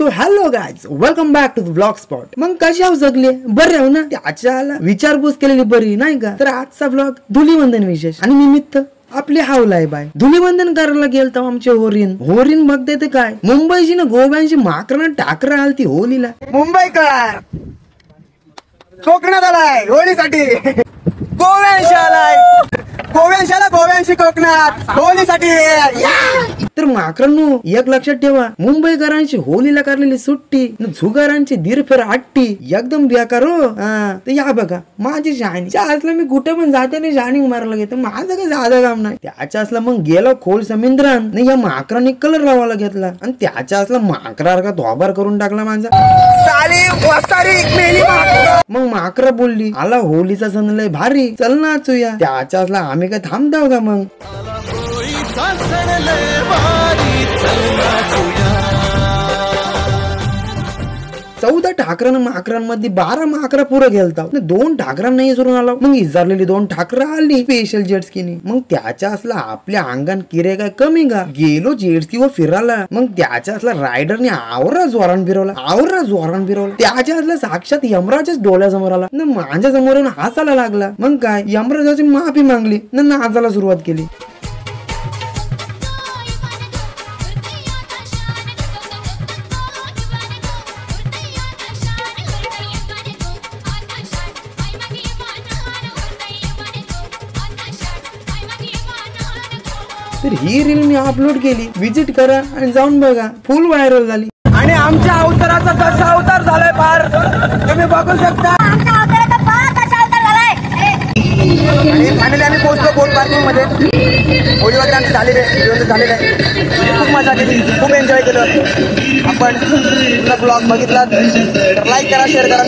So hello guys, welcome back to the vlog spot. मग कशी आहो सगळे बरे आहो ना? त्याच्याला विचारपूस केलेली बरी नाही का? तर आजचा व्लॉग धुलीवंदन विशेष आणि निमित्त आपली हावलाय बाय. धुलीवंदन करायला गेलतो आमचे होरीन बघते ते काय मुंबईची ना गोव्यांची माकरं टाकरा आलती होलीला. मुंबईकर कोकणात आलाय होळीसाठी, गोव्यांशी कोकणात होळीसाठी. तर माकरांनो एक लक्षात ठेवा, मुंबईकरांची होलीला करलेली सुट्टी, झुगारांची दीरफेर आट्टी एकदम बेकार हो. तर या बघा माझी शाणी असलं मी कुठे पण जाते नाही शाणी मारायला घेतो, माझं काही जादा काम नाही. त्याच्या असला मग गेलो खोल समुद्रात नाही, या माकरांनी कलर लावायला घेतला आणि त्याच्या असला माकरासारखा धोबार करून टाकला माझा. मग माकरा बोलली आला होलीचा सण लय भारी, चल ना चुया. त्याच्या असला आम्ही काय थांबताव का? मग चौदा ठाकरान माकरांमध्ये 12 माकरा पुरं गेलता. 2 ठाकरां नाही सोडून आला. मग इजारलेली 2 ठाकरा आली स्पेशल जेटस्कीनी. मग त्याच्या असला आपल्या अंगान किरे काय कमी का? गेलो जेटस्की व फिरायला. मग त्याच्या असला रायडरने आवरा जोरान फिरवला. त्याच्या असला साक्षात यमराजच डोळ्यासमोर आला ना, माझ्या समोर येऊन हसायला लागला. मग काय यमराजाची माफी मागली ना, नाचायला सुरुवात केली. तर ही रील मी अपलोड केली, विजिट करा आणि जाऊन बघा, फुल व्हायरल झाली. आणि आमच्या अवताराचा कसा अवतार झालाय पार तुम्ही बघू शकता. आणि फायनली आम्ही पोहोचलो बोट पार्किंग मध्ये. होळी वगैरे आमची झालेली आहे, खूप मजा केली, खूप एन्जॉय केलं. आपण ब्लॉग बघितला तर लाईक करा, शेअर करा.